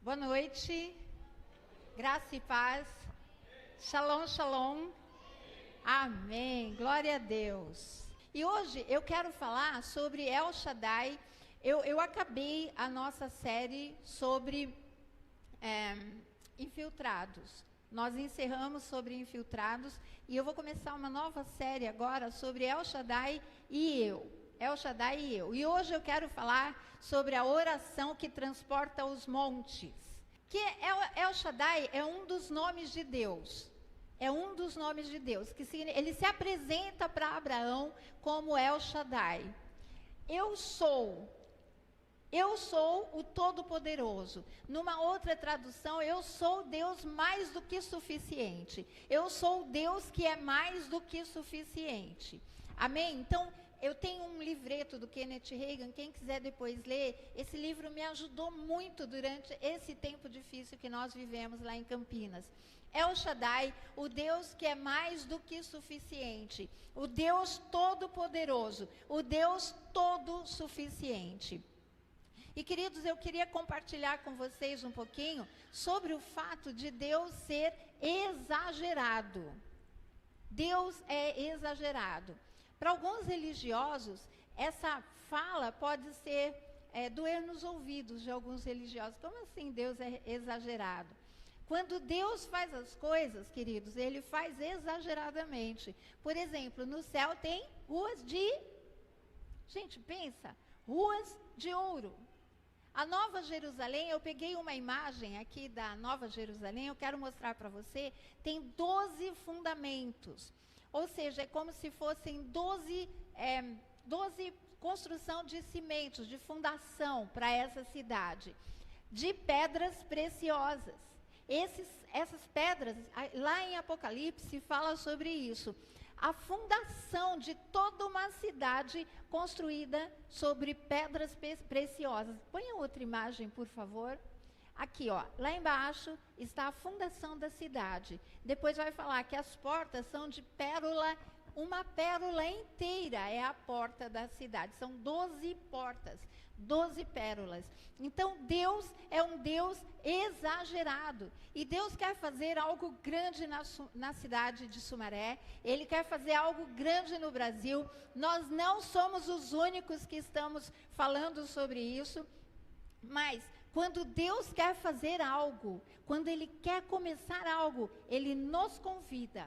Boa noite, graça e paz, shalom, shalom, amém, glória a Deus. E hoje eu quero falar sobre El Shaddai. Eu acabei a nossa série sobre infiltrados. Nós encerramos sobre infiltrados e eu vou começar uma nova série agora sobre El Shaddai e eu. El Shaddai e eu. E hoje eu quero falar sobre a oração que transporta os montes. Que El Shaddai é um dos nomes de Deus. É um dos nomes de Deus. Ele se apresenta para Abraão como El Shaddai. Eu sou o Todo-Poderoso. Numa outra tradução, eu sou Deus mais do que suficiente. Eu sou o Deus que é mais do que suficiente. Amém? Então, eu tenho um livreto do Kenneth Hagin, quem quiser depois ler, esse livro me ajudou muito durante esse tempo difícil que nós vivemos lá em Campinas. El Shaddai, o Deus que é mais do que suficiente, o Deus todo-poderoso, o Deus todo-suficiente. E queridos, eu queria compartilhar com vocês um pouquinho sobre o fato de Deus ser exagerado. Deus é exagerado. Para alguns religiosos, essa fala pode ser doer nos ouvidos de alguns religiosos. Como assim Deus é exagerado? Quando Deus faz as coisas, queridos, Ele faz exageradamente. Por exemplo, no céu tem ruas de... Gente, pensa, ruas de ouro. A Nova Jerusalém, eu peguei uma imagem aqui da Nova Jerusalém, eu quero mostrar para você, tem 12 fundamentos. Ou seja, é como se fossem 12 construção de cimentos, de fundação para essa cidade, de pedras preciosas. Essas pedras, lá em Apocalipse, fala sobre isso. A fundação de toda uma cidade construída sobre pedras preciosas. Põe a outra imagem, por favor. Aqui, ó, lá embaixo está a fundação da cidade. Depois vai falar que as portas são de pérola, uma pérola inteira é a porta da cidade. São 12 portas, 12 pérolas. Então, Deus é um Deus exagerado. E Deus quer fazer algo grande na cidade de Sumaré. Ele quer fazer algo grande no Brasil. Nós não somos os únicos que estamos falando sobre isso, mas... quando Deus quer fazer algo, quando Ele quer começar algo, Ele nos convida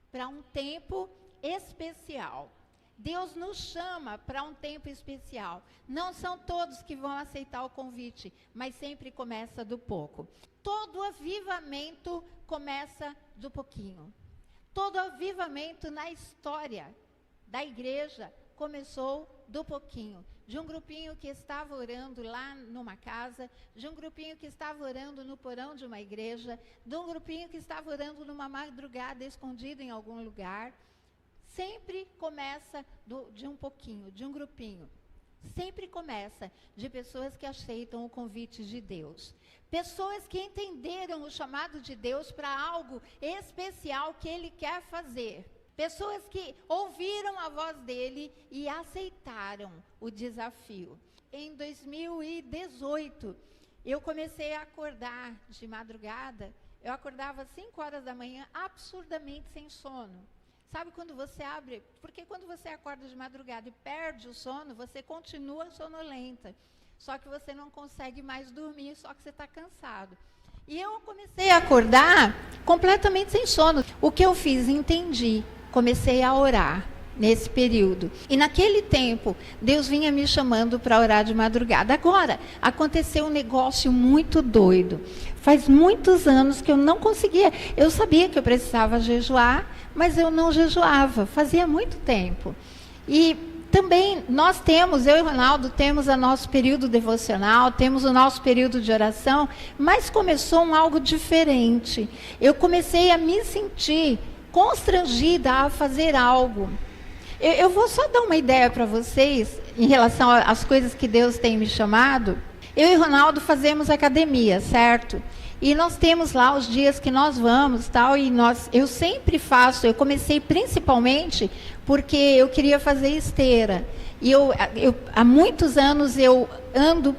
para um tempo especial. Deus nos chama para um tempo especial. Não são todos que vão aceitar o convite, mas sempre começa do pouco. Todo avivamento começa do pouquinho. Todo avivamento na história da igreja começou do pouquinho. De um grupinho que estava orando lá numa casa, de um grupinho que estava orando no porão de uma igreja, de um grupinho que estava orando numa madrugada escondido em algum lugar. Sempre começa de um pouquinho, de um grupinho. Sempre começa de pessoas que aceitam o convite de Deus. Pessoas que entenderam o chamado de Deus para algo especial que Ele quer fazer. Pessoas que ouviram a voz dele e aceitaram o desafio. Em 2018, eu comecei a acordar de madrugada. Eu acordava às 5 horas da manhã, absurdamente sem sono. Sabe quando você abre? Porque quando você acorda de madrugada e perde o sono, você continua sonolenta. Só que você não consegue mais dormir, só que você está cansado. E eu comecei a acordar completamente sem sono. O que eu fiz? Entendi. Comecei a orar nesse período. E naquele tempo, Deus vinha me chamando para orar de madrugada. Agora, aconteceu um negócio muito doido. Faz muitos anos que eu não conseguia. Eu sabia que eu precisava jejuar, mas eu não jejuava. Fazia muito tempo. E também nós temos, eu e o Ronaldo, temos o nosso período devocional, temos o nosso período de oração, mas começou algo diferente. Eu comecei a me sentir constrangida a fazer algo. Eu vou só dar uma ideia para vocês em relação às coisas que Deus tem me chamado. Eu e o Ronaldo fazemos academia, certo? E nós temos lá os dias que nós vamos, tal, e eu sempre faço, eu comecei principalmente porque eu queria fazer esteira. E há muitos anos eu ando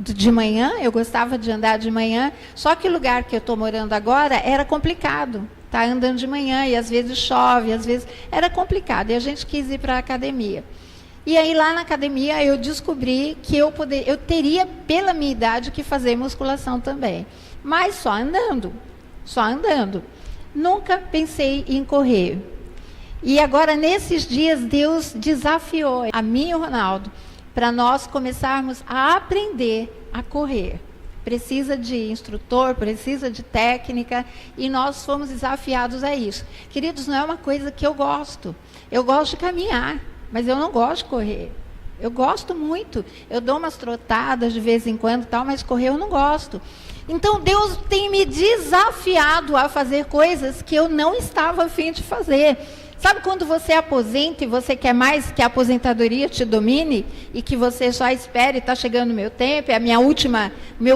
de manhã, eu gostava de andar de manhã, só que o lugar que eu estou morando agora era complicado, tá andando de manhã e às vezes chove, às vezes era complicado, e a gente quis ir para a academia. E aí lá na academia eu descobri que eu teria, pela minha idade, que fazer musculação também, mas só andando. Nunca pensei em correr. E agora, nesses dias, Deus desafiou a mim e o Ronaldo para nós começarmos a aprender a correr. Precisa de instrutor, precisa de técnica, e nós fomos desafiados a isso. Queridos, não é uma coisa que eu gosto. Eu gosto de caminhar, mas eu não gosto de correr. Eu gosto muito. Eu dou umas trotadas de vez em quando, tal, mas correr eu não gosto. Então, Deus tem me desafiado a fazer coisas que eu não estava a fim de fazer. Sabe quando você aposenta e você quer mais que a aposentadoria te domine? E que você só espera e está chegando o meu tempo, é a meu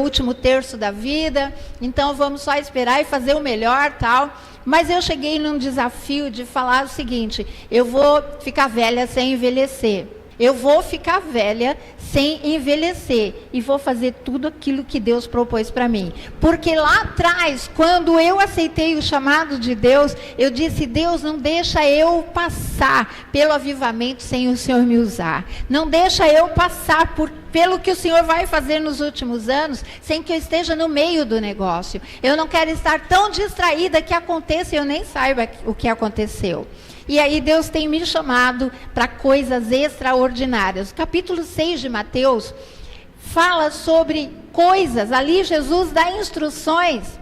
último terço da vida, então vamos só esperar e fazer o melhor, tal. Mas eu cheguei num desafio de falar o seguinte: eu vou ficar velha sem envelhecer. Eu vou ficar velha sem envelhecer e vou fazer tudo aquilo que Deus propôs para mim. Porque lá atrás, quando eu aceitei o chamado de Deus, eu disse: Deus, não deixa eu passar pelo avivamento sem o Senhor me usar. Não deixa eu passar pelo que o Senhor vai fazer nos últimos anos, sem que eu esteja no meio do negócio. Eu não quero estar tão distraída que aconteça e eu nem saiba o que aconteceu. E aí Deus tem me chamado para coisas extraordinárias. O capítulo 6 de Mateus fala sobre coisas, ali Jesus dá instruções.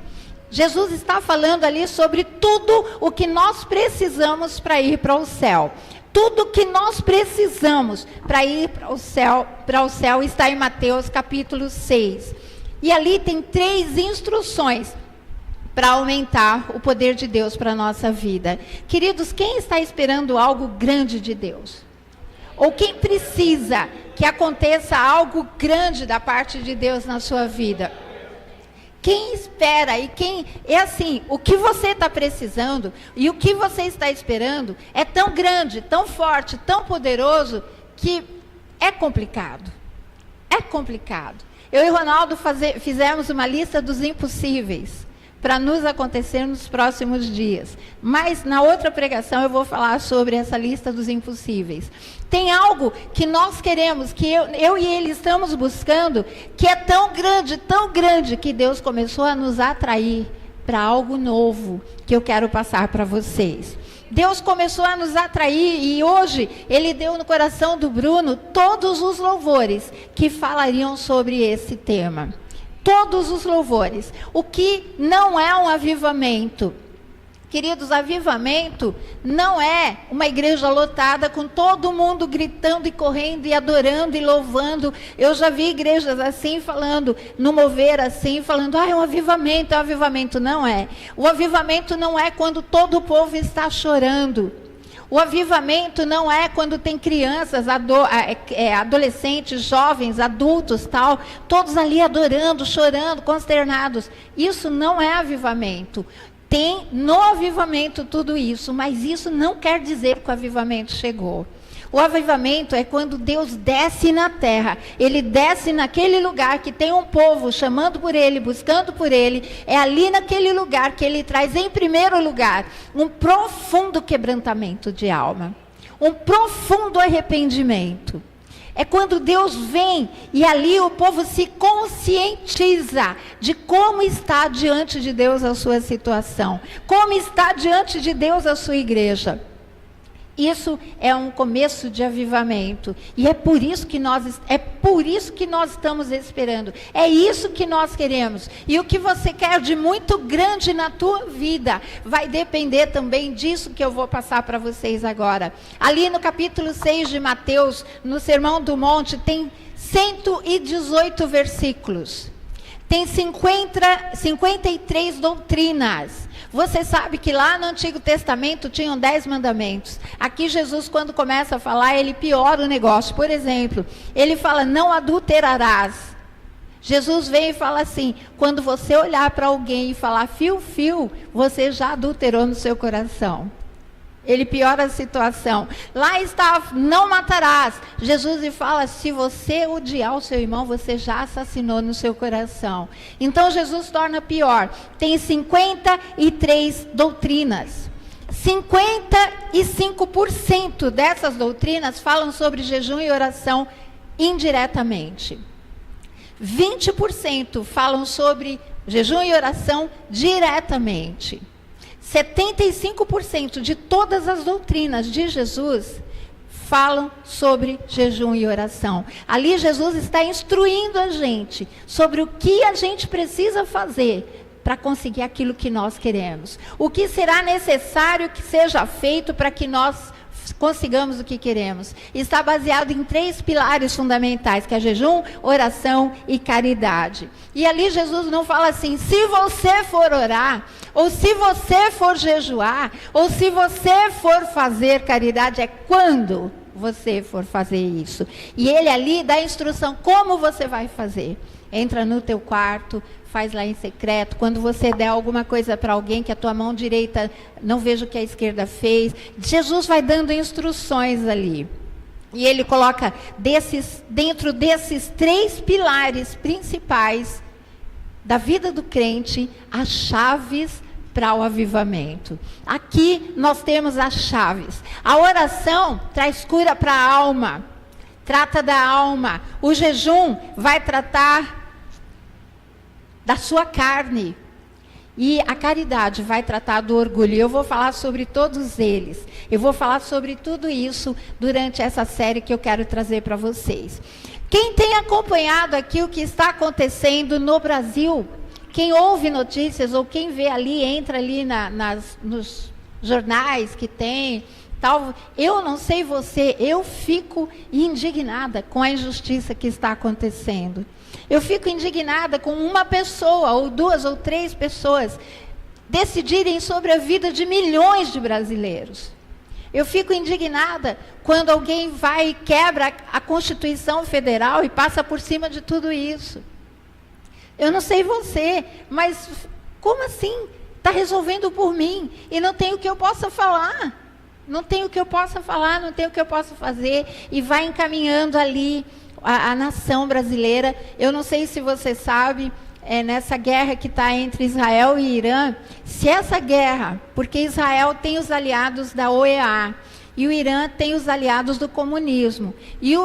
Jesus está falando ali sobre tudo o que nós precisamos para ir para o céu. Tudo que nós precisamos para ir para o céu está em Mateus capítulo 6. E ali tem 3 instruções para aumentar o poder de Deus para a nossa vida. Queridos, quem está esperando algo grande de Deus? Ou quem precisa que aconteça algo grande da parte de Deus na sua vida? Quem espera e quem... É assim, o que você está precisando e o que você está esperando é tão grande, tão forte, tão poderoso, que é complicado. É complicado. Eu e o Ronaldo fizemos uma lista dos impossíveis para nos acontecer nos próximos dias. Mas na outra pregação eu vou falar sobre essa lista dos impossíveis. Tem algo que nós queremos, que eu e ele estamos buscando, que é tão grande, que Deus começou a nos atrair para algo novo, que eu quero passar para vocês. Deus começou a nos atrair e hoje Ele deu no coração do Bruno todos os louvores que falariam sobre esse tema. Todos os louvores. O que não é um avivamento? Queridos, avivamento não é uma igreja lotada com todo mundo gritando e correndo e adorando e louvando. Eu já vi igrejas assim falando, no mover assim, falando: é um avivamento, é um avivamento. Não é. O avivamento não é quando todo o povo está chorando. O avivamento não é quando tem crianças, adolescentes, jovens, adultos, tal, todos ali adorando, chorando, consternados. Isso não é avivamento. Tem no avivamento tudo isso, mas isso não quer dizer que o avivamento chegou. O avivamento é quando Deus desce na terra. Ele desce naquele lugar que tem um povo chamando por Ele, buscando por Ele. É ali naquele lugar que Ele traz em primeiro lugar um profundo quebrantamento de alma. Um profundo arrependimento. É quando Deus vem e ali o povo se conscientiza de como está diante de Deus a sua situação. Como está diante de Deus a sua igreja. Isso é um começo de avivamento. E é por isso que nós estamos esperando. É isso que nós queremos. E o que você quer de muito grande na tua vida vai depender também disso que eu vou passar para vocês agora. Ali no capítulo 6 de Mateus, no Sermão do Monte, tem 118 versículos. Tem 53 doutrinas. Você sabe que lá no Antigo Testamento tinham 10 mandamentos. Aqui Jesus, quando começa a falar, ele piora o negócio. Por exemplo, ele fala: não adulterarás. Jesus vem e fala assim: quando você olhar para alguém e falar fio, você já adulterou no seu coração. ele piora a situação. Lá está, não matarás. Jesus lhe fala, se você odiar o seu irmão, você já assassinou no seu coração. Então Jesus torna pior. Tem 53 doutrinas. 55% dessas doutrinas falam sobre jejum e oração indiretamente. 20% falam sobre jejum e oração diretamente. 75% de todas as doutrinas de Jesus falam sobre jejum e oração. Ali Jesus está instruindo a gente sobre o que a gente precisa fazer para conseguir aquilo que nós queremos. O que será necessário que seja feito para que nós consigamos o que queremos. Está baseado em 3 pilares fundamentais, que é jejum, oração e caridade. E ali Jesus não fala assim, se você for orar, ou se você for jejuar, ou se você for fazer caridade, é quando você for fazer isso. E ele ali dá a instrução como você vai fazer. Entra no teu quarto, faz lá em secreto. Quando você der alguma coisa para alguém que a tua mão direita não veja o que a esquerda fez. Jesus vai dando instruções ali. E ele coloca dentro desses 3 pilares principais da vida do crente, as chaves para o avivamento. Aqui nós temos as chaves. A oração traz cura para a alma. Trata da alma. O jejum vai tratar da sua carne. E a caridade vai tratar do orgulho. E eu vou falar sobre todos eles. Eu vou falar sobre tudo isso durante essa série que eu quero trazer para vocês. Quem tem acompanhado aqui o que está acontecendo no Brasil, quem ouve notícias ou quem vê ali, entra ali nos jornais que tem, tal, eu não sei você, eu fico indignada com a injustiça que está acontecendo. Eu fico indignada com uma pessoa, ou 2 ou 3 pessoas, decidirem sobre a vida de milhões de brasileiros. Eu fico indignada quando alguém vai e quebra a Constituição Federal e passa por cima de tudo isso. Eu não sei você, mas como assim? Está resolvendo por mim e não tem o que eu possa falar. Não tem o que eu possa falar, não tem o que eu possa fazer. E vai encaminhando ali a nação brasileira. Eu não sei se você sabe, nessa guerra que está entre Israel e Irã, se essa guerra, porque Israel tem os aliados da OEA e o Irã tem os aliados do comunismo, e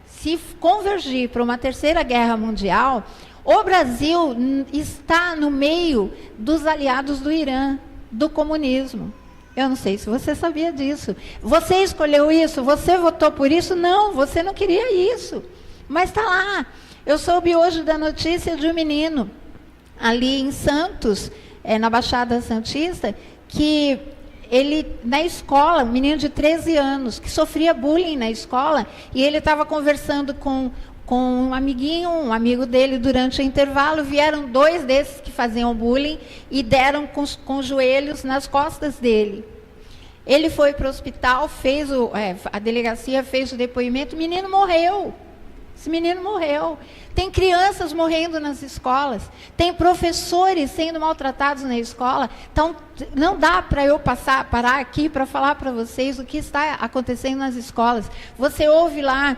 se convergir para uma 3ª guerra mundial, o Brasil está no meio dos aliados do Irã, do comunismo. Eu não sei se você sabia disso. Você escolheu isso? Você votou por isso? Não, você não queria isso. Mas está lá. Eu soube hoje da notícia de um menino ali em Santos, na Baixada Santista, que ele, na escola, um menino de 13 anos, que sofria bullying na escola, e ele estava conversando com um amiguinho, um amigo dele, durante o intervalo, vieram 2 desses que faziam bullying e deram com os joelhos nas costas dele. Ele foi para o hospital, a delegacia fez o depoimento, o menino morreu. Esse menino morreu. Tem crianças morrendo nas escolas, tem professores sendo maltratados na escola. Então, não dá para eu parar aqui para falar para vocês o que está acontecendo nas escolas. Você ouve lá,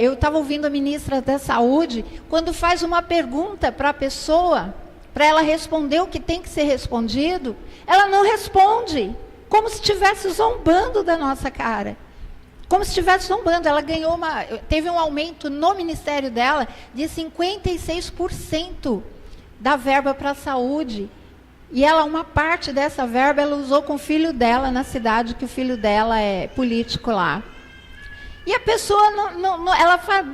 eu estava ouvindo a ministra da Saúde, quando faz uma pergunta para a pessoa, para ela responder o que tem que ser respondido, ela não responde, como se estivesse zombando da nossa cara. Como se estivesse zombando. Ela teve um aumento no ministério dela de 56% da verba para a saúde. E uma parte dessa verba ela usou com o filho dela na cidade, que o filho dela é político lá. E a pessoa, ela faz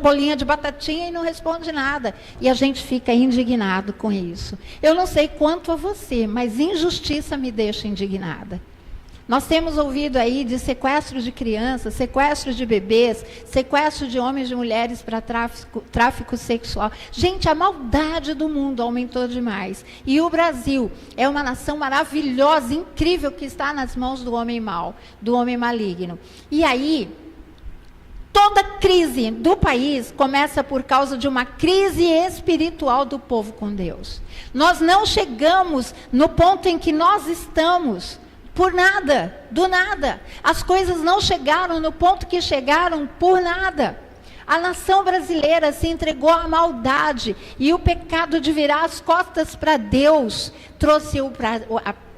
bolinha de batatinha e não responde nada. E a gente fica indignado com isso. Eu não sei quanto a você, mas injustiça me deixa indignada. Nós temos ouvido aí de sequestro de crianças, sequestro de bebês, sequestro de homens e mulheres para tráfico sexual. Gente, a maldade do mundo aumentou demais. E o Brasil é uma nação maravilhosa, incrível, que está nas mãos do homem mau, do homem maligno. E aí, Toda crise do país começa por causa de uma crise espiritual do povo com Deus. Nós não chegamos no ponto em que nós estamos por nada, do nada. As coisas não chegaram no ponto que chegaram por nada. A nação brasileira se entregou à maldade e o pecado de virar as costas para Deus trouxe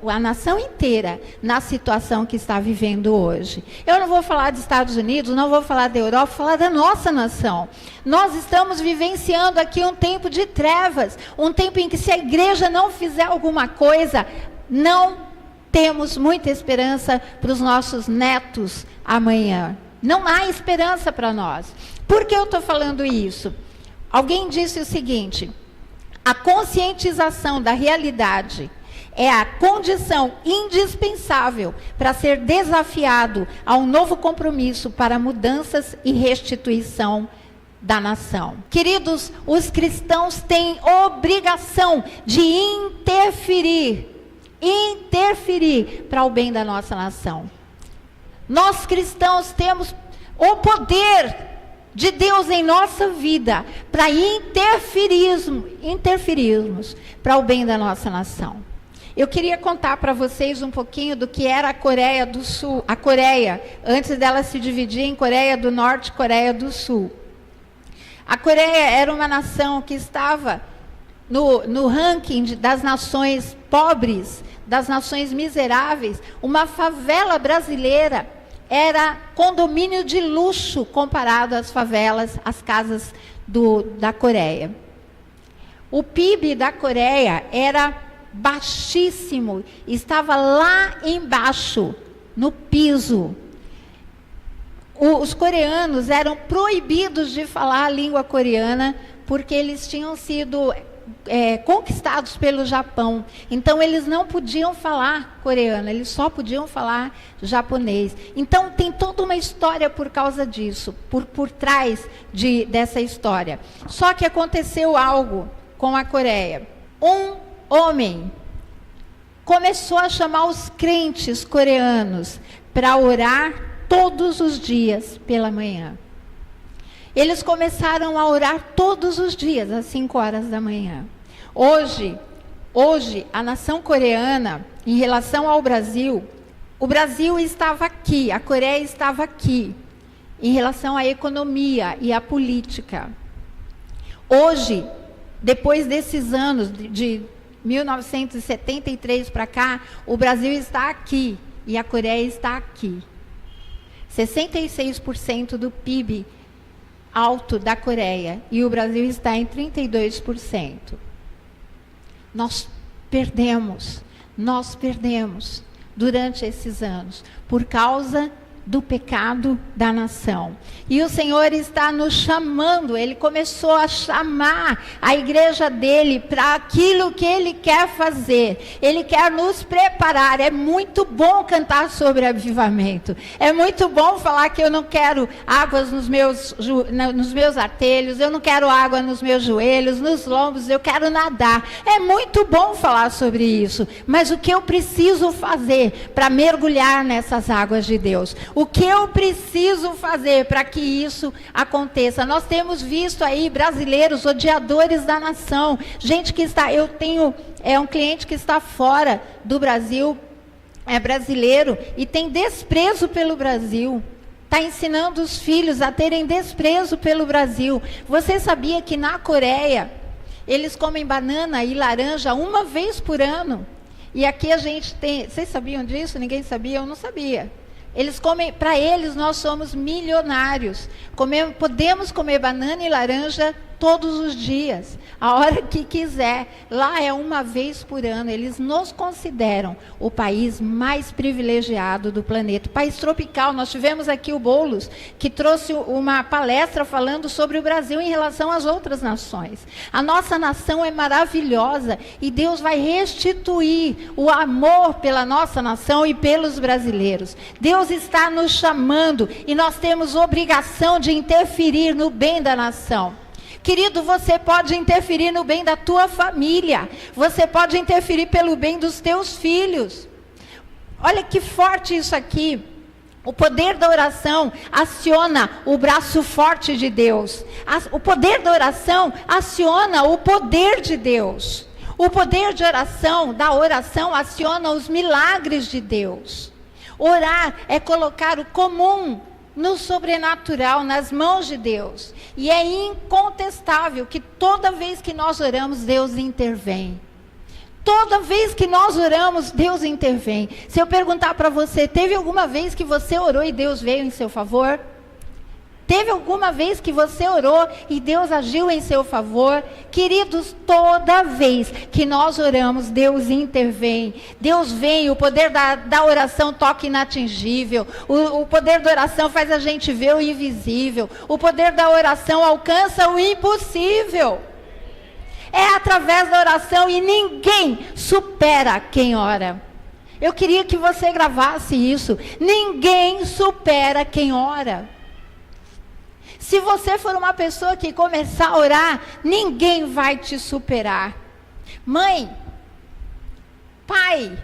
a nação inteira na situação que está vivendo hoje. Eu não vou falar dos Estados Unidos, não vou falar da Europa, vou falar da nossa nação. Nós estamos vivenciando aqui um tempo de trevas, um tempo em que se a igreja não fizer alguma coisa, não temos muita esperança para os nossos netos amanhã. Não há esperança para nós. Por que eu estou falando isso? Alguém disse o seguinte: a conscientização da realidade é a condição indispensável para ser desafiado a um novo compromisso para mudanças e restituição da nação. Queridos, os cristãos têm obrigação de interferir para o bem da nossa nação. Nós cristãos temos o poder de Deus em nossa vida para interferirmos para o bem da nossa nação. Eu queria contar para vocês um pouquinho do que era a Coreia do Sul, a Coreia, antes dela se dividir em Coreia do Norte e Coreia do Sul. A Coreia era uma nação que estava no ranking das nações pobres, das nações miseráveis. Uma favela brasileira era condomínio de luxo comparado às favelas, às casas da Coreia. O PIB da Coreia era baixíssimo, estava lá embaixo, no piso. Os coreanos eram proibidos de falar a língua coreana porque eles tinham sido conquistados pelo Japão. Então eles não podiam falar coreano, eles só podiam falar japonês. Então tem toda uma história por causa disso, por trás dessa história. Só que aconteceu algo com a Coreia. Um homem começou a chamar os crentes coreanos para orar todos os dias pela manhã. Eles começaram a orar todos os dias, às 5 horas da manhã. Hoje, a nação coreana, em relação ao Brasil, o Brasil estava aqui, a Coreia estava aqui, em relação à economia e à política. Hoje, depois desses anos, de 1973 para cá, o Brasil está aqui e a Coreia está aqui. 66% do PIB alto da Coreia e o Brasil está em 32%. Nós perdemos durante esses anos por causa do pecado da nação. E o Senhor está nos chamando, Ele começou a chamar a igreja dele para aquilo que Ele quer fazer. Ele quer nos preparar. É muito bom cantar sobre avivamento. É muito bom falar que eu não quero águas nos meus artelhos, eu não quero água nos meus joelhos, nos lombos, eu quero nadar. É muito bom falar sobre isso. Mas o que eu preciso fazer para mergulhar nessas águas de Deus? O que eu preciso fazer para que isso aconteça? Nós temos visto aí brasileiros odiadores da nação, gente que está, eu tenho um cliente que está fora do Brasil, é brasileiro e tem desprezo pelo Brasil. Está ensinando os filhos a terem desprezo pelo Brasil. Você sabia que na Coreia eles comem banana e laranja uma vez por ano? E aqui a gente tem, vocês sabiam disso? Ninguém sabia? Eu não sabia. Eles comem, para eles nós somos milionários. Podemos comer banana e laranja todos os dias, a hora que quiser. Lá é uma vez por ano. Eles nos consideram o país mais privilegiado do planeta. País tropical. Nós tivemos aqui o Boulos, que trouxe uma palestra falando sobre o Brasil em relação às outras nações. A nossa nação é maravilhosa e Deus vai restituir o amor pela nossa nação e pelos brasileiros. Deus está nos chamando e nós temos obrigação de interferir no bem da nação. Querido, você pode interferir no bem da tua família. Você pode interferir pelo bem dos teus filhos. Olha que forte isso aqui. O poder da oração aciona o braço forte de Deus. O poder da oração aciona o poder de Deus. O poder da oração aciona os milagres de Deus. Orar é colocar o comum no sobrenatural, nas mãos de Deus. E é incontestável que toda vez que nós oramos, Deus intervém. Toda vez que nós oramos, Deus intervém. Se eu perguntar para você, teve alguma vez que você orou e Deus veio em seu favor? Teve alguma vez que você orou e Deus agiu em seu favor? Queridos, toda vez que nós oramos, Deus intervém. Deus vem, o poder da oração toca inatingível. O poder da oração faz a gente ver o invisível. O poder da oração alcança o impossível. É através da oração e ninguém supera quem ora. Eu queria que você gravasse isso. Ninguém supera quem ora. Se você for uma pessoa que começar a orar, ninguém vai te superar. Mãe, pai,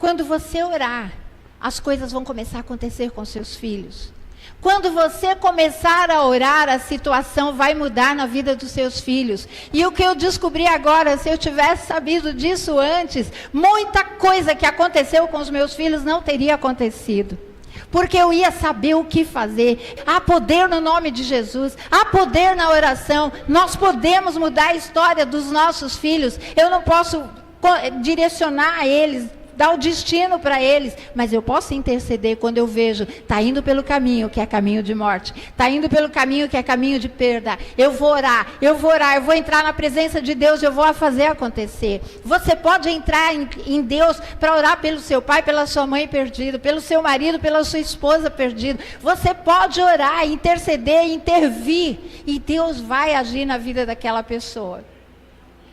quando você orar, as coisas vão começar a acontecer com seus filhos. Quando você começar a orar, a situação vai mudar na vida dos seus filhos. E o que eu descobri agora, se eu tivesse sabido disso antes, muita coisa que aconteceu com os meus filhos não teria acontecido. Porque eu ia saber o que fazer. Há poder no nome de Jesus, há poder na oração. Nós podemos mudar a história dos nossos filhos. Eu não posso direcionar a eles, dar o destino para eles, mas eu posso interceder quando eu vejo, está indo pelo caminho que é caminho de morte, está indo pelo caminho que é caminho de perda. Eu vou orar, eu vou entrar na presença de Deus, eu vou fazer acontecer. Você pode entrar em Deus para orar pelo seu pai, pela sua mãe perdida, pelo seu marido, pela sua esposa perdida. Você pode orar, interceder, intervir, e Deus vai agir na vida daquela pessoa.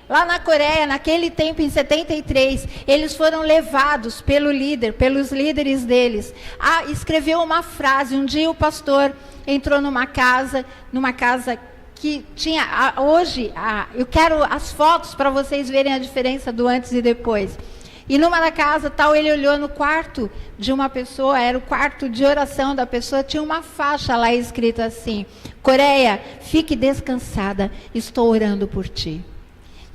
Lá na Coreia, naquele tempo, em 73, eles foram levados pelos líderes deles, a escrever uma frase. Um dia o pastor entrou numa casa que tinha, eu quero as fotos para vocês verem a diferença do antes e depois. E numa da casa tal, ele olhou no quarto de uma pessoa, era o quarto de oração da pessoa, tinha uma faixa lá escrita assim: Coreia, fique descansada, estou orando por ti.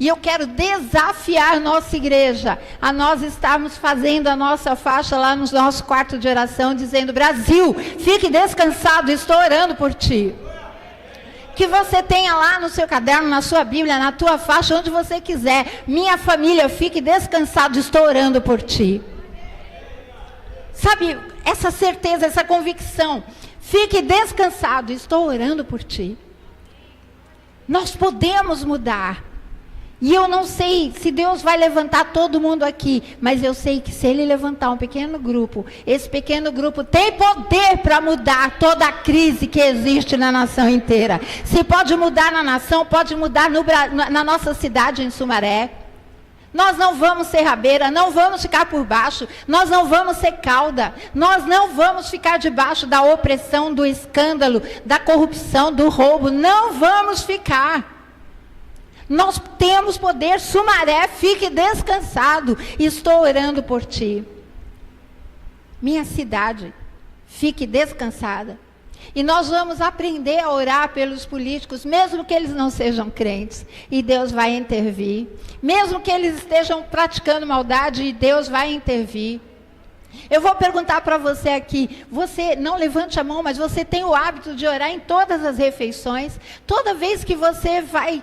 E eu quero desafiar nossa igreja a nós estarmos fazendo a nossa faixa lá no nosso quarto de oração, dizendo: Brasil, fique descansado, estou orando por ti. Que você tenha lá no seu caderno, na sua Bíblia, na tua faixa, onde você quiser: minha família, fique descansado, estou orando por ti. Sabe, essa certeza, essa convicção: fique descansado, estou orando por ti. Nós podemos mudar. E eu não sei se Deus vai levantar todo mundo aqui, mas eu sei que se Ele levantar um pequeno grupo, esse pequeno grupo tem poder para mudar toda a crise que existe na nação inteira. Se pode mudar na nação, pode mudar na nossa cidade, em Sumaré. Nós não vamos ser rabeira, não vamos ficar por baixo, nós não vamos ser cauda, nós não vamos ficar debaixo da opressão, do escândalo, da corrupção, do roubo, não vamos ficar. Nós temos poder. Sumaré, fique descansado, estou orando por ti. Minha cidade, fique descansada. E nós vamos aprender a orar pelos políticos, mesmo que eles não sejam crentes, e Deus vai intervir. Mesmo que eles estejam praticando maldade, e Deus vai intervir. Eu vou perguntar para você aqui, você não levante a mão, mas você tem o hábito de orar em todas as refeições? Toda vez que você vai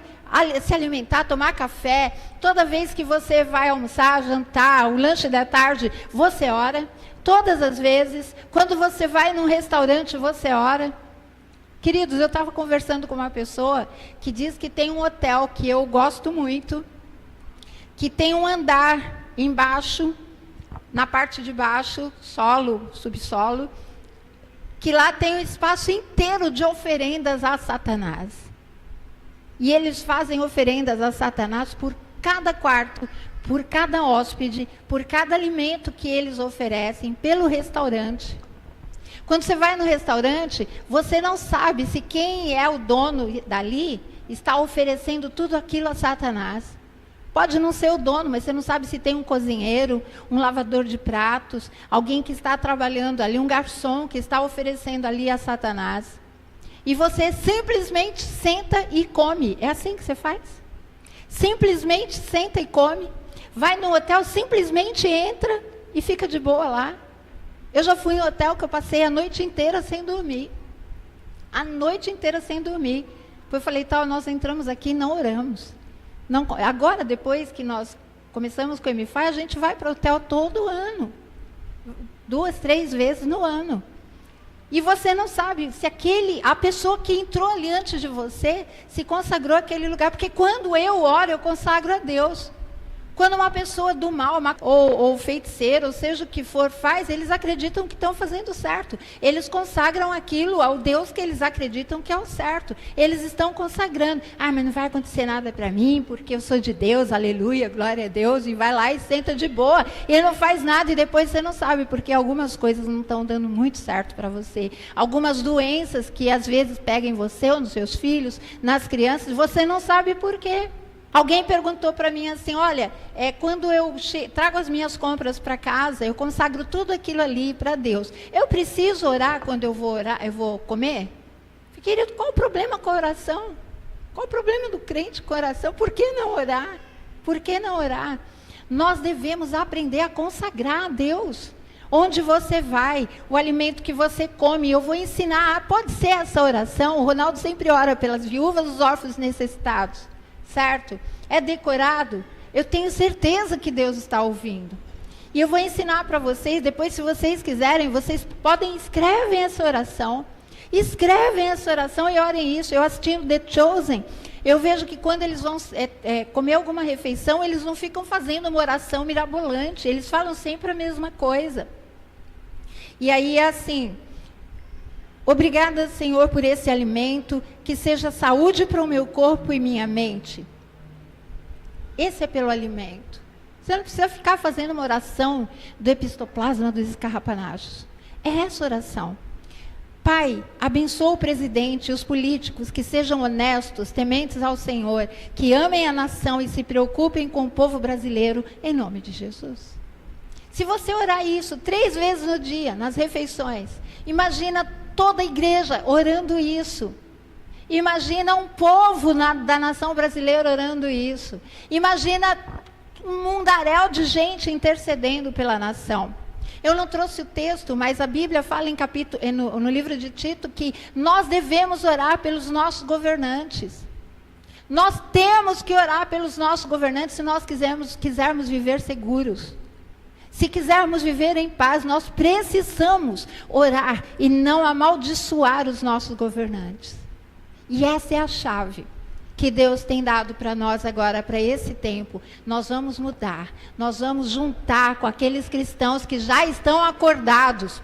se alimentar, tomar café, toda vez que você vai almoçar, jantar, o lanche da tarde, você ora? Todas as vezes, quando você vai num restaurante, você ora? Queridos, eu estava conversando com uma pessoa que diz que tem um hotel que eu gosto muito, que tem um andar embaixo, na parte de baixo, solo, subsolo, que lá tem um espaço inteiro de oferendas a Satanás. E eles fazem oferendas a Satanás por cada quarto, por cada hóspede, por cada alimento que eles oferecem, pelo restaurante. Quando você vai no restaurante, você não sabe se quem é o dono dali está oferecendo tudo aquilo a Satanás. Pode não ser o dono, mas você não sabe se tem um cozinheiro, um lavador de pratos, alguém que está trabalhando ali, um garçom que está oferecendo ali a Satanás. E você simplesmente senta e come. É assim que você faz? Simplesmente senta e come. Vai no hotel, simplesmente entra e fica de boa lá. Eu já fui em hotel que eu passei a noite inteira sem dormir. A noite inteira sem dormir. Depois eu falei, nós entramos aqui e não oramos. Não, agora, depois que nós começamos com o MFI, a gente vai para o hotel todo ano. 2, 3 vezes no ano. E você não sabe se a pessoa que entrou ali antes de você, se consagrou àquele lugar. Porque quando eu oro, eu consagro a Deus. Quando uma pessoa do mal, ou feiticeiro, ou seja o que for, faz, eles acreditam que estão fazendo certo. Eles consagram aquilo ao Deus que eles acreditam que é o certo. Eles estão consagrando. Mas não vai acontecer nada para mim, porque eu sou de Deus, aleluia, glória a Deus. E vai lá e senta de boa. E não faz nada e depois você não sabe, porque algumas coisas não estão dando muito certo para você. Algumas doenças que às vezes pegam em você ou nos seus filhos, nas crianças, você não sabe por quê. Alguém perguntou para mim assim, olha, quando eu trago as minhas compras para casa, eu consagro tudo aquilo ali para Deus. Eu preciso orar quando eu vou comer? Querido, qual o problema com a oração? Qual o problema do crente com a oração? Por que não orar? Por que não orar? Nós devemos aprender a consagrar a Deus. Onde você vai, o alimento que você come, eu vou ensinar, pode ser essa oração, o Ronaldo sempre ora pelas viúvas, os órfãos necessitados. Certo? É decorado? Eu tenho certeza que Deus está ouvindo. E eu vou ensinar para vocês, depois se vocês quiserem, vocês escrevem essa oração. Escrevem essa oração e orem isso. Eu assistindo The Chosen, eu vejo que quando eles vão comer alguma refeição, eles não ficam fazendo uma oração mirabolante. Eles falam sempre a mesma coisa. E aí é assim... Obrigada, Senhor, por esse alimento, que seja saúde para o meu corpo e minha mente. Esse é pelo alimento. Você não precisa ficar fazendo uma oração do epistoplasma dos escarrapanachos. É essa oração. Pai, abençoa o presidente e os políticos que sejam honestos, tementes ao Senhor, que amem a nação e se preocupem com o povo brasileiro, em nome de Jesus. Se você orar isso 3 vezes no dia, nas refeições, imagina toda a igreja orando isso. Imagina um povo da nação brasileira orando isso. Imagina um mundaréu de gente intercedendo pela nação. Eu não trouxe o texto, mas a Bíblia fala no livro de Tito que nós devemos orar pelos nossos governantes. Nós temos que orar pelos nossos governantes se nós quisermos viver seguros. Se quisermos viver em paz, nós precisamos orar e não amaldiçoar os nossos governantes. E essa é a chave que Deus tem dado para nós agora, para esse tempo. Nós vamos mudar, nós vamos juntar com aqueles cristãos que já estão acordados.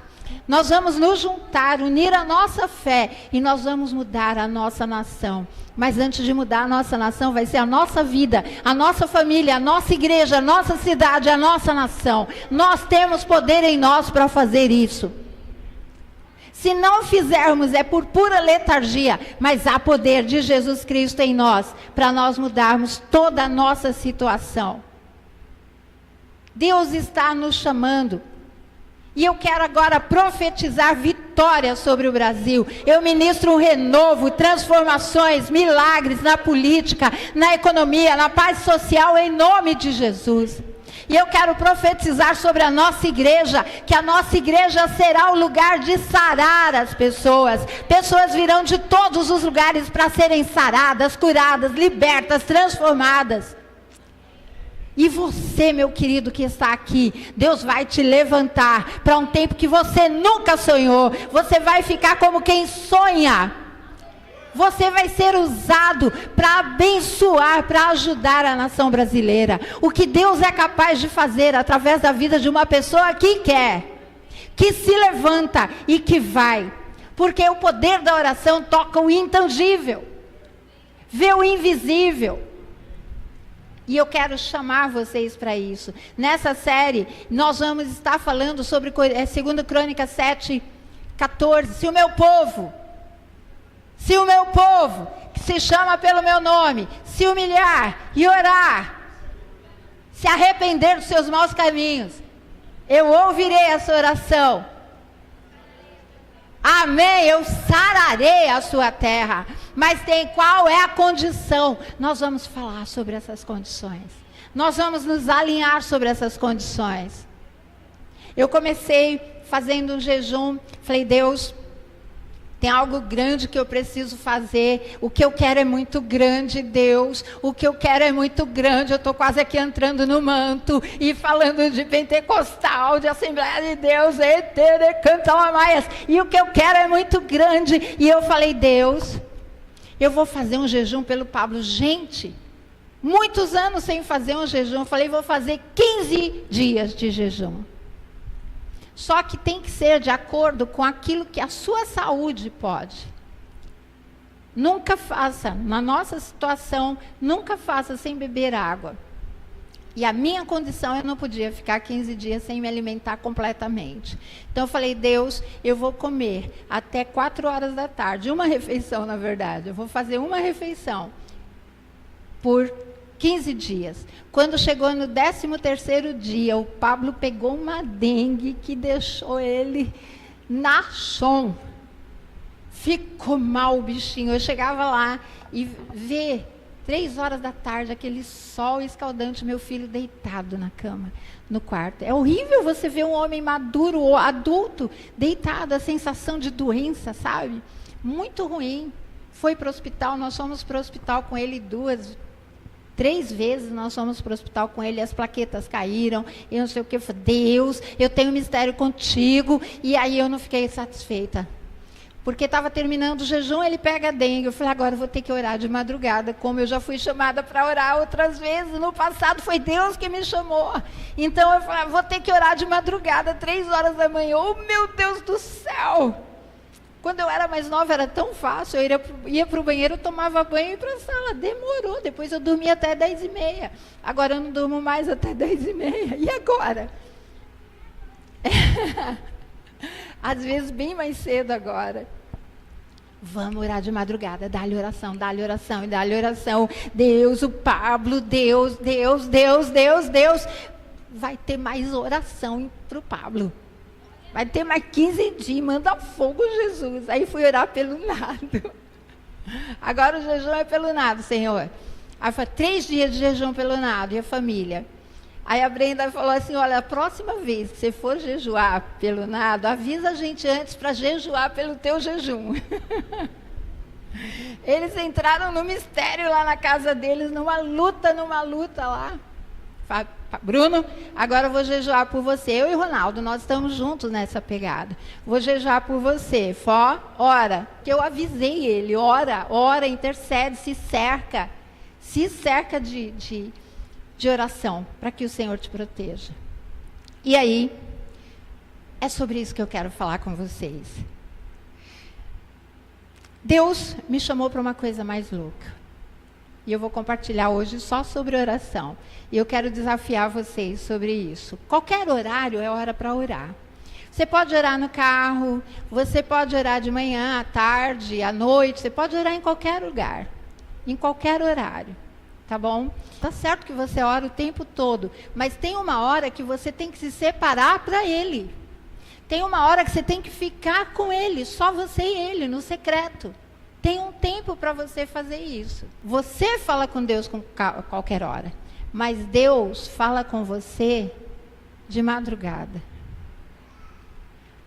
Nós vamos nos juntar, unir a nossa fé e nós vamos mudar a nossa nação. Mas antes de mudar a nossa nação, vai ser a nossa vida, a nossa família, a nossa igreja, a nossa cidade, a nossa nação. Nós temos poder em nós para fazer isso. Se não fizermos, é por pura letargia, mas há poder de Jesus Cristo em nós, para nós mudarmos toda a nossa situação. Deus está nos chamando. E eu quero agora profetizar vitória sobre o Brasil. Eu ministro um renovo, transformações, milagres na política, na economia, na paz social, em nome de Jesus. E eu quero profetizar sobre a nossa igreja, que a nossa igreja será o lugar de sarar as pessoas. Pessoas virão de todos os lugares para serem saradas, curadas, libertas, transformadas. E você, meu querido que está aqui, Deus vai te levantar para um tempo que você nunca sonhou. Você vai ficar como quem sonha. Você vai ser usado para abençoar, para ajudar a nação brasileira. O que Deus é capaz de fazer através da vida de uma pessoa que quer, que se levanta e que vai. Porque o poder da oração toca o intangível, vê o invisível. E eu quero chamar vocês para isso. Nessa série, nós vamos estar falando sobre 2 Crônicas 7:14. Se o meu povo, que se chama pelo meu nome, se humilhar e orar se arrepender dos seus maus caminhos, eu ouvirei a sua oração. Amém, eu sararei a sua terra. Mas qual é a condição? Nós vamos falar sobre essas condições. Nós vamos nos alinhar sobre essas condições. Eu comecei fazendo um jejum, falei, Deus, tem algo grande que eu preciso fazer, o que eu quero é muito grande, Deus, o que eu quero é muito grande, eu estou quase aqui entrando no manto, e falando de pentecostal, de Assembleia de Deus, e o que eu quero é muito grande, e eu falei, Deus, eu vou fazer um jejum pelo Pablo. Gente, muitos anos sem fazer um jejum, eu falei, vou fazer 15 dias de jejum. Só que tem que ser de acordo com aquilo que a sua saúde pode. Nunca faça, na nossa situação, nunca faça sem beber água. E a minha condição, eu não podia ficar 15 dias sem me alimentar completamente. Então eu falei, Deus, eu vou comer até 4 horas da tarde, uma refeição na verdade. Eu vou fazer uma refeição por 15 dias. Quando chegou no 13º dia, o Pablo pegou uma dengue que deixou ele na chão. Ficou mal o bichinho. Eu chegava lá e ver 3 horas da tarde, aquele sol escaldante, meu filho deitado na cama, no quarto. É horrível você ver um homem maduro, adulto, deitado, a sensação de doença, sabe? Muito ruim. Foi para o hospital, nós fomos para o hospital com ele 3 vezes nós fomos para o hospital com ele, as plaquetas caíram, eu não sei o que, Deus, eu tenho um mistério contigo, e aí eu não fiquei satisfeita, porque estava terminando o jejum, ele pega a dengue, eu falei, agora eu vou ter que orar de madrugada, como eu já fui chamada para orar outras vezes, no passado foi Deus que me chamou, então eu falei, vou ter que orar de madrugada, 3 horas da manhã, oh meu Deus do céu! Quando eu era mais nova, era tão fácil, eu ia para o banheiro, tomava banho e ia para a sala. Demorou, depois eu dormia até 10h30. Agora eu não durmo mais até 10h30. E agora? Às vezes bem mais cedo agora. Vamos orar de madrugada, dá-lhe oração, dá-lhe oração, e dá-lhe oração. Deus, o Pablo, Deus. Vai ter mais oração para o Pablo. Vai ter mais 15 dias, manda fogo, Jesus. Aí fui orar pelo nado. Agora o jejum é pelo nado, Senhor. Aí foi 3 dias de jejum pelo nado, e a família. Aí a Brenda falou assim, olha, a próxima vez que você for jejuar pelo nado, avisa a gente antes para jejuar pelo teu jejum. Eles entraram no mistério lá na casa deles, numa luta lá. Bruno, agora eu vou jejuar por você. Eu e Ronaldo, nós estamos juntos nessa pegada. Vou jejuar por você. Ora, que eu avisei ele, ora, intercede, se cerca de oração, para que o Senhor te proteja. E aí, é sobre isso que eu quero falar com vocês. Deus me chamou para uma coisa mais louca. E eu vou compartilhar hoje só sobre oração. E eu quero desafiar vocês sobre isso. Qualquer horário é hora para orar. Você pode orar no carro, você pode orar de manhã, à tarde, à noite, você pode orar em qualquer lugar, em qualquer horário, tá bom? Tá certo que você ora o tempo todo, mas tem uma hora que você tem que se separar para Ele. Tem uma hora que você tem que ficar com Ele, só você e Ele, no secreto. Tem um tempo para você fazer isso. Você fala com Deus com qualquer hora, mas Deus fala com você de madrugada.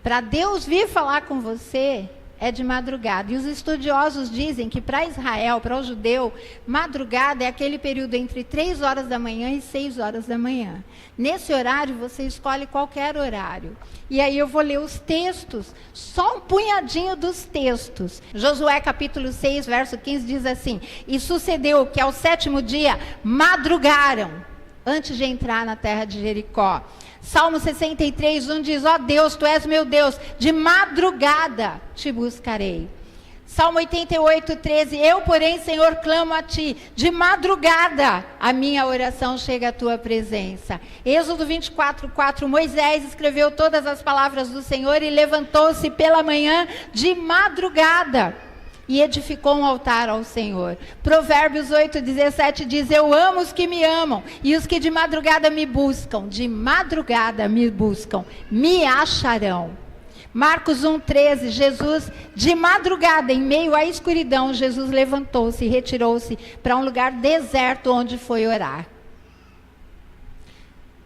Para Deus vir falar com você é de madrugada. E os estudiosos dizem que para Israel, para o judeu, madrugada é aquele período entre 3 horas da manhã e 6 horas da manhã. Nesse horário, você escolhe qualquer horário. E aí eu vou ler os textos, só um punhadinho dos textos. Josué capítulo 6, verso 15 diz assim, e sucedeu que ao 7º dia madrugaram, antes de entrar na terra de Jericó. Salmo 63, 1 diz, ó Deus, Tu és meu Deus, de madrugada te buscarei. Salmo 88, 13, eu, porém, Senhor, clamo a Ti, de madrugada a minha oração chega à Tua presença. Êxodo 24, 4, Moisés escreveu todas as palavras do Senhor e levantou-se pela manhã de madrugada. e edificou um altar ao Senhor. Provérbios 8:17 diz: eu amo os que me amam, e os que de madrugada me buscam, me acharão. Marcos 1:13, Jesus, de madrugada, em meio à escuridão, Jesus levantou-se e retirou-se para um lugar deserto onde foi orar.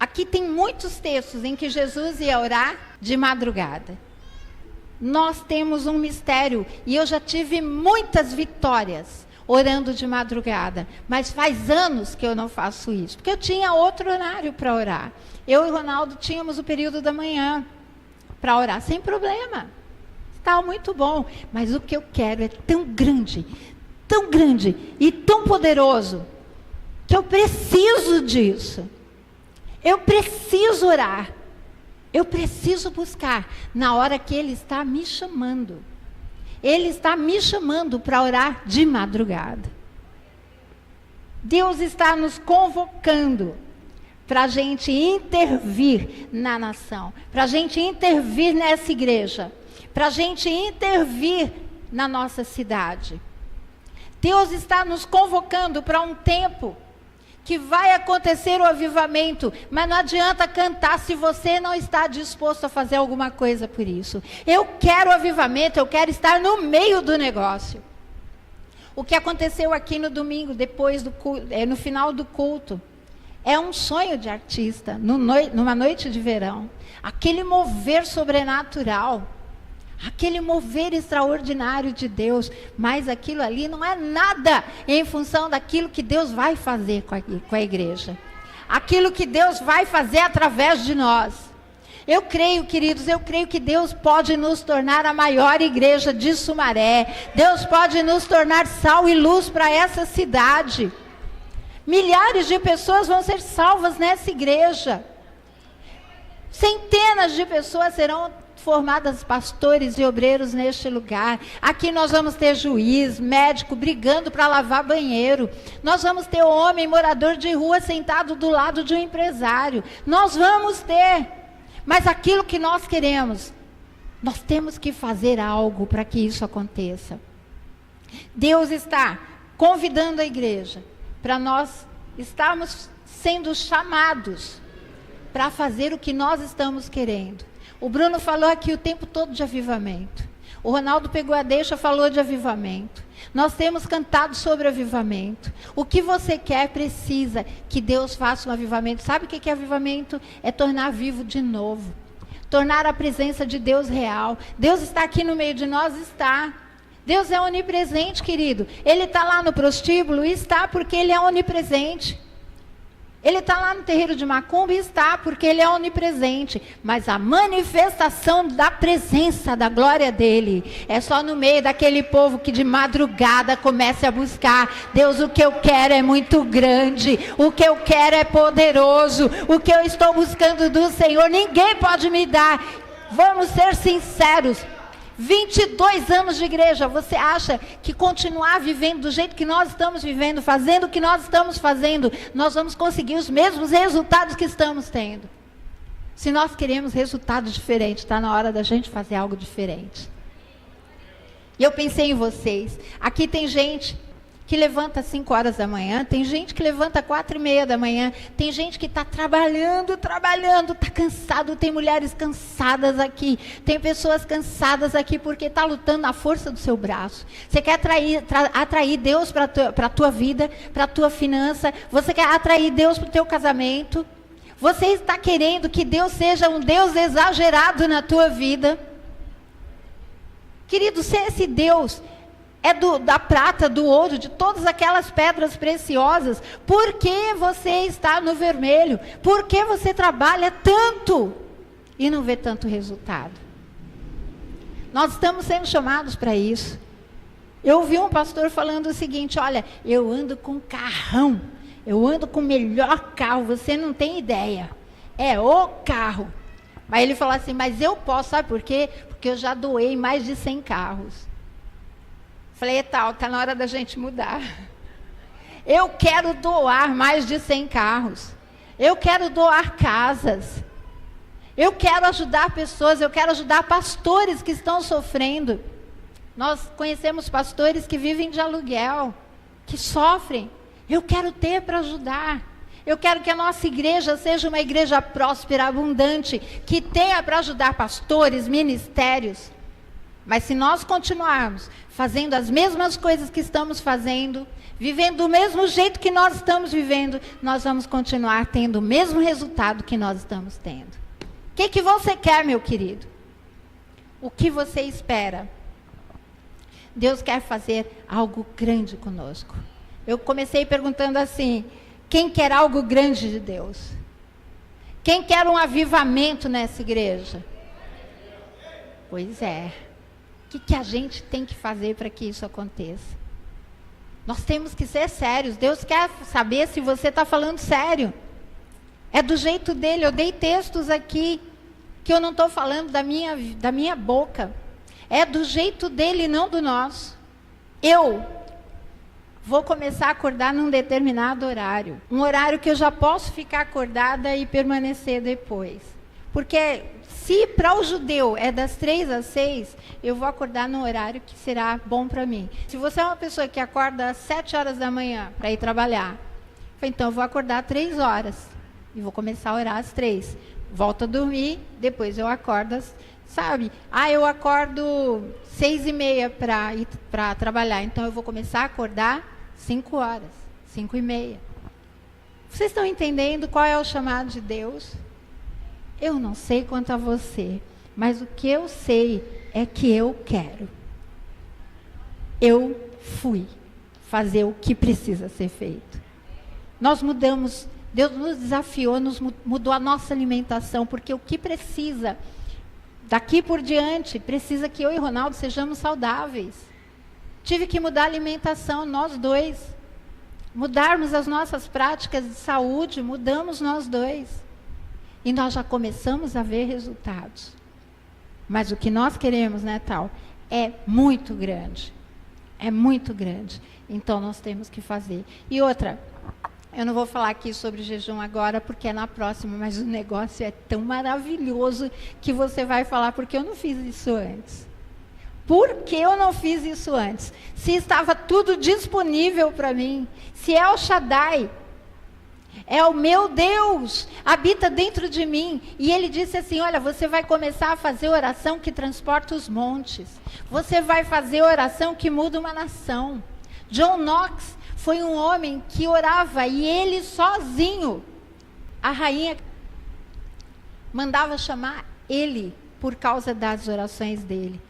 Aqui tem muitos textos em que Jesus ia orar de madrugada. Nós temos um mistério, e eu já tive muitas vitórias orando de madrugada, mas faz anos que eu não faço isso, porque eu tinha outro horário para orar. Eu e o Ronaldo tínhamos o período da manhã para orar, sem problema, estava muito bom, mas o que eu quero é tão grande e tão poderoso, que eu preciso disso, eu preciso orar, eu preciso buscar, na hora que Ele está me chamando. Ele está me chamando para orar de madrugada. Deus está nos convocando para a gente intervir na nação, para a gente intervir nessa igreja, para a gente intervir na nossa cidade. Deus está nos convocando para um tempo que vai acontecer o avivamento, mas não adianta cantar se você não está disposto a fazer alguma coisa por isso. Eu quero avivamento, eu quero estar no meio do negócio. O que aconteceu aqui no domingo, depois do culto, no final do culto, é um sonho de artista, numa noite de verão. Aquele mover sobrenatural, aquele mover extraordinário de Deus, mas aquilo ali não é nada em função daquilo que Deus vai fazer com a igreja. Aquilo que Deus vai fazer através de nós. Eu creio, queridos, que Deus pode nos tornar a maior igreja de Sumaré. Deus pode nos tornar sal e luz para essa cidade. Milhares de pessoas vão ser salvas nessa igreja. Centenas de pessoas serão formadas, pastores e obreiros neste lugar. Aqui nós vamos ter juiz, médico brigando para lavar banheiro. Nós vamos ter homem morador de rua sentado do lado de um empresário. Nós vamos ter. Mas aquilo que nós queremos, nós temos que fazer algo para que isso aconteça. Deus está convidando a igreja para nós estarmos sendo chamados para fazer o que nós estamos querendo. O Bruno falou aqui o tempo todo de avivamento. O Ronaldo pegou a deixa, falou de avivamento. Nós temos cantado sobre avivamento. O que você quer, precisa que Deus faça um avivamento. Sabe o que é avivamento? É tornar vivo de novo. Tornar a presença de Deus real. Deus está aqui no meio de nós? Está. Deus é onipresente, querido. Ele está lá no prostíbulo? Está, porque Ele é onipresente. Ele está lá no terreiro de Macumba? Está, porque Ele é onipresente. Mas a manifestação da presença, da glória dEle, é só no meio daquele povo que de madrugada comece a buscar. Deus, o que eu quero é muito grande. O que eu quero é poderoso. O que eu estou buscando do Senhor, ninguém pode me dar. Vamos ser sinceros. 22 anos de igreja, você acha que continuar vivendo do jeito que nós estamos vivendo, fazendo o que nós estamos fazendo, nós vamos conseguir os mesmos resultados que estamos tendo? Se nós queremos resultados diferentes, está na hora da gente fazer algo diferente. E eu pensei em vocês. Aqui tem gente que levanta às 5 horas da manhã, tem gente que levanta às 4:30 da manhã, tem gente que está trabalhando, está cansado, tem mulheres cansadas aqui, tem pessoas cansadas aqui porque está lutando na força do seu braço. Você quer atrair Deus para a tua vida, para a tua finança, você quer atrair Deus para o teu casamento, você está querendo que Deus seja um Deus exagerado na tua vida. Querido, se esse Deus é da prata, do ouro, de todas aquelas pedras preciosas, por que você está no vermelho? Por que você trabalha tanto e não vê tanto resultado? Nós estamos sendo chamados para isso. Eu ouvi um pastor falando o seguinte: olha, eu ando com carrão, eu ando com o melhor carro, você não tem ideia, é o carro. Mas ele falou assim: mas eu posso, sabe por quê? Porque eu já doei mais de 100 carros. Falei, está na hora da gente mudar. Eu quero doar mais de 100 carros. Eu quero doar casas. Eu quero ajudar pessoas, eu quero ajudar pastores que estão sofrendo. Nós conhecemos pastores que vivem de aluguel, que sofrem. Eu quero ter para ajudar. Eu quero que a nossa igreja seja uma igreja próspera, abundante, que tenha para ajudar pastores, ministérios. Mas se nós continuarmos fazendo as mesmas coisas que estamos fazendo, vivendo do mesmo jeito que nós estamos vivendo, nós vamos continuar tendo o mesmo resultado que nós estamos tendo. O que você quer, meu querido? O que você espera? Deus quer fazer algo grande conosco. Eu comecei perguntando assim: quem quer algo grande de Deus? Quem quer um avivamento nessa igreja? Pois é. O que a gente tem que fazer para que isso aconteça? Nós temos que ser sérios. Deus quer saber se você está falando sério. É do jeito dele. Eu dei textos aqui que eu não estou falando da minha boca. É do jeito dele, não do nosso. Eu vou começar a acordar num determinado horário. Um horário que eu já posso ficar acordada e permanecer depois. Porque se para o judeu é das 3 às 6, eu vou acordar num horário que será bom para mim. Se você é uma pessoa que acorda às 7 horas da manhã para ir trabalhar, então eu vou acordar 3 horas e vou começar a orar às 3. Volto a dormir, depois eu acordo, sabe? Eu acordo 6h30 para ir para trabalhar, então eu vou começar a acordar 5 horas, 5h30. Vocês estão entendendo qual é o chamado de Deus? Eu não sei quanto a você, mas o que eu sei é que eu quero. Eu fui fazer o que precisa ser feito. Nós mudamos, Deus nos desafiou, mudou a nossa alimentação, porque o que precisa, daqui por diante, precisa que eu e Ronaldo sejamos saudáveis. Tive que mudar a alimentação, nós dois. Mudarmos as nossas práticas de saúde, mudamos nós dois. E nós já começamos a ver resultados. Mas o que nós queremos, né, tal, é muito grande. É muito grande. Então, nós temos que fazer. E outra, eu não vou falar aqui sobre jejum agora, porque é na próxima, mas o negócio é tão maravilhoso que você vai falar, porque eu não fiz isso antes. Por que eu não fiz isso antes? Se estava tudo disponível para mim, se El Shaddai é o meu Deus, habita dentro de mim. E ele disse assim, olha, você vai começar a fazer oração que transporta os montes. Você vai fazer oração que muda uma nação. John Knox foi um homem que orava e ele sozinho, a rainha mandava chamar ele por causa das orações dele.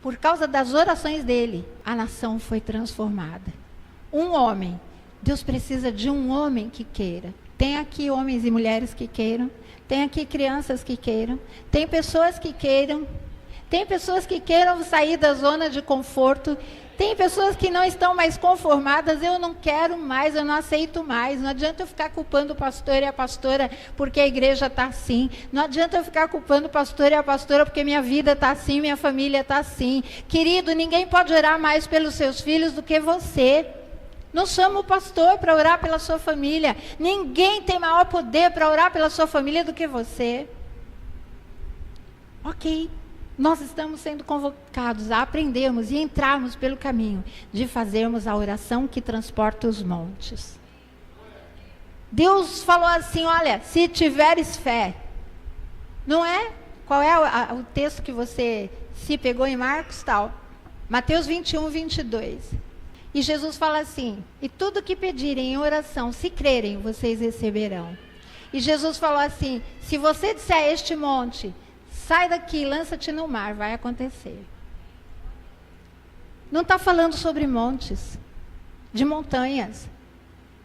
Por causa das orações dele, a nação foi transformada. Um homem. Deus precisa de um homem que queira. Tem aqui homens e mulheres que queiram. Tem aqui crianças que queiram. Tem pessoas que queiram. Tem pessoas que queiram sair da zona de conforto. Tem pessoas que não estão mais conformadas. Eu não quero mais, eu não aceito mais. Não adianta eu ficar culpando o pastor e a pastora porque a igreja está assim. Não adianta eu ficar culpando o pastor e a pastora porque minha vida está assim, minha família está assim. Querido, ninguém pode orar mais pelos seus filhos do que você. Não chama o pastor para orar pela sua família. Ninguém tem maior poder para orar pela sua família do que você. Ok. Nós estamos sendo convocados a aprendermos e entrarmos pelo caminho de fazermos a oração que transporta os montes. Deus falou assim, olha, se tiveres fé. Não é? Qual é o texto que você se pegou em Marcos? Tal. Mateus 21, 22. E Jesus fala assim, e tudo que pedirem em oração, se crerem, vocês receberão. E Jesus falou assim, se você disser a este monte, sai daqui, lança-te no mar, vai acontecer. Não está falando sobre montes, de montanhas.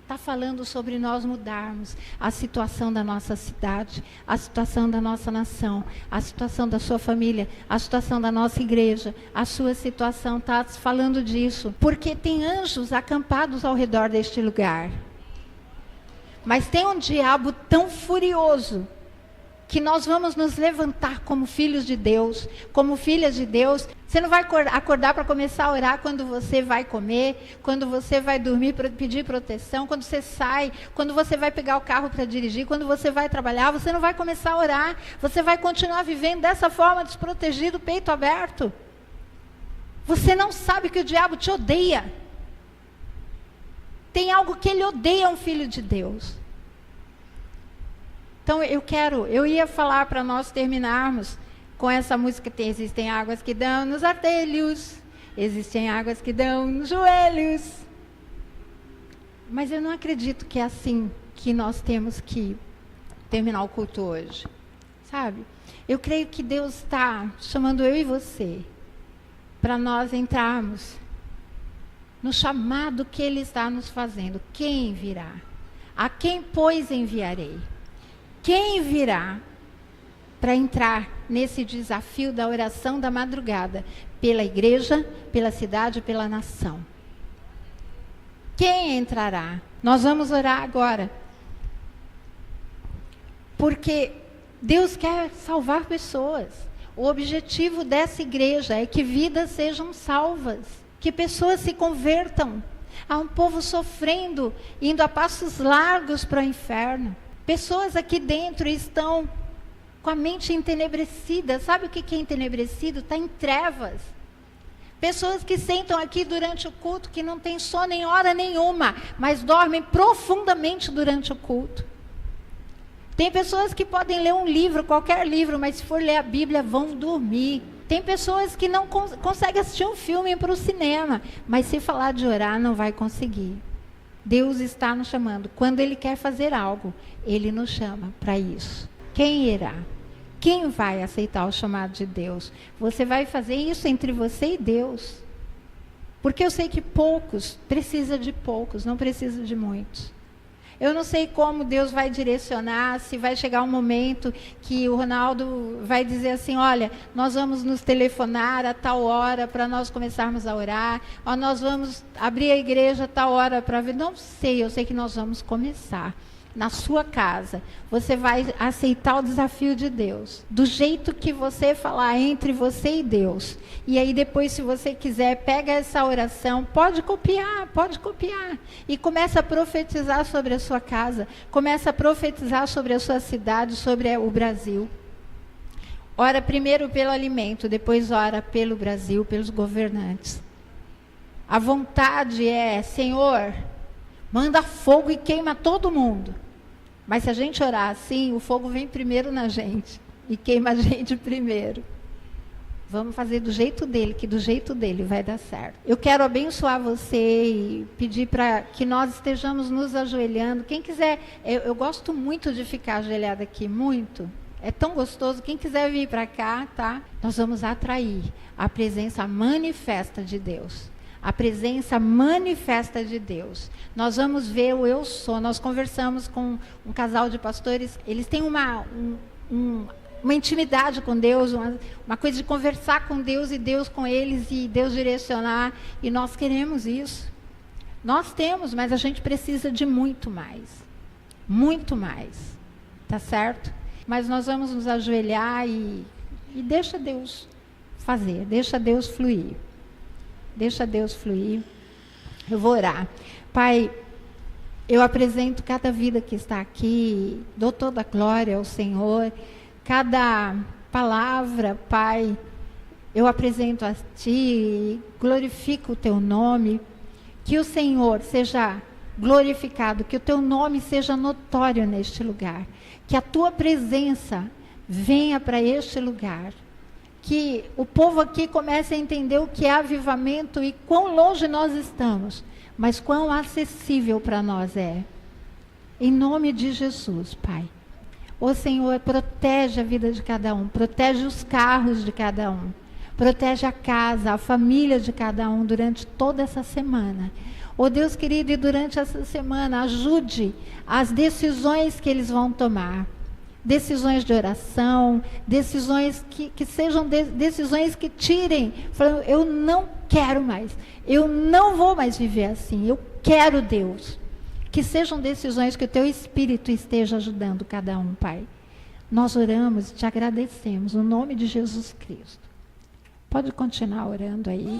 Está falando sobre nós mudarmos a situação da nossa cidade, a situação da nossa nação, a situação da sua família, a situação da nossa igreja, a sua situação. Está falando disso, porque tem anjos acampados ao redor deste lugar. Mas tem um diabo tão furioso que nós vamos nos levantar como filhos de Deus, como filhas de Deus. Você não vai acordar para começar a orar quando você vai comer, quando você vai dormir para pedir proteção, quando você sai, quando você vai pegar o carro para dirigir, quando você vai trabalhar. Você não vai começar a orar, você vai continuar vivendo dessa forma, desprotegido, peito aberto. Você não sabe que o diabo te odeia. Tem algo que ele odeia um filho de Deus. Então eu ia falar para nós terminarmos com essa música. Existem águas que dão nos artelhos, existem águas que dão nos joelhos. Mas eu não acredito que é assim que nós temos que terminar o culto hoje, sabe? Eu creio que Deus está chamando eu e você para nós entrarmos no chamado que Ele está nos fazendo. Quem virá? A quem, pois, enviarei? Quem virá para entrar nesse desafio da oração da madrugada pela igreja, pela cidade, pela nação? Quem entrará? Nós vamos orar agora. Porque Deus quer salvar pessoas. O objetivo dessa igreja é que vidas sejam salvas, que pessoas se convertam. Há um povo sofrendo, indo a passos largos para o inferno. Pessoas aqui dentro estão com a mente entenebrecida. Sabe o que é entenebrecido? Está em trevas. Pessoas que sentam aqui durante o culto, que não têm sono em hora nenhuma, mas dormem profundamente durante o culto. Tem pessoas que podem ler um livro, qualquer livro, mas se for ler a Bíblia, vão dormir. Tem pessoas que não conseguem assistir um filme para o cinema, mas se falar de orar, não vai conseguir. Deus está nos chamando. Quando Ele quer fazer algo, Ele nos chama para isso. Quem irá? Quem vai aceitar o chamado de Deus? Você vai fazer isso entre você e Deus. Porque eu sei que poucos, precisa de poucos, não precisa de muitos. Eu não sei como Deus vai direcionar, se vai chegar um momento que o Ronaldo vai dizer assim, olha, nós vamos nos telefonar a tal hora para nós começarmos a orar, ou nós vamos abrir a igreja a tal hora para ver. Não sei, eu sei que nós vamos começar. Na sua casa, você vai aceitar o desafio de Deus, do jeito que você falar entre você e Deus. E aí depois, se você quiser, pega essa oração, pode copiar, e começa a profetizar sobre a sua casa, começa a profetizar sobre a sua cidade, sobre o Brasil. Ora primeiro pelo alimento, depois ora pelo Brasil, pelos governantes. A vontade é, Senhor, manda fogo e queima todo mundo. Mas se a gente orar assim, o fogo vem primeiro na gente e queima a gente primeiro. Vamos fazer do jeito dele, que do jeito dele vai dar certo. Eu quero abençoar você e pedir para que nós estejamos nos ajoelhando. Quem quiser, eu gosto muito de ficar ajoelhada aqui, muito. É tão gostoso. Quem quiser vir para cá, tá? Nós vamos atrair a presença manifesta de Deus. A presença manifesta de Deus. Nós vamos ver o eu sou. Nós conversamos com um casal de pastores. Eles têm uma intimidade com Deus, uma coisa de conversar com Deus e Deus com eles e Deus direcionar. E nós queremos isso. Nós temos, mas a gente precisa de muito mais. Muito mais. Tá certo? Mas nós vamos nos ajoelhar e deixa Deus fazer. Deixa Deus fluir. Deixa Deus fluir. Eu vou orar. Pai, eu apresento cada vida que está aqui, dou toda a glória ao Senhor. Cada palavra, Pai, eu apresento a Ti, glorifico o Teu nome. Que o Senhor seja glorificado, que o Teu nome seja notório neste lugar. Que a Tua presença venha para este lugar. Que o povo aqui comece a entender o que é avivamento e quão longe nós estamos, mas quão acessível para nós é. Em nome de Jesus, Pai. Ô Senhor, protege a vida de cada um, protege os carros de cada um, protege a casa, a família de cada um durante toda essa semana. Ô Deus querido, e durante essa semana, ajude as decisões que eles vão tomar. Decisões de oração, decisões que sejam decisões que tirem, falando, eu não quero mais, eu não vou mais viver assim, eu quero Deus. Que sejam decisões que o Teu Espírito esteja ajudando cada um, Pai. Nós oramos e Te agradecemos, no nome de Jesus Cristo. Pode continuar orando aí.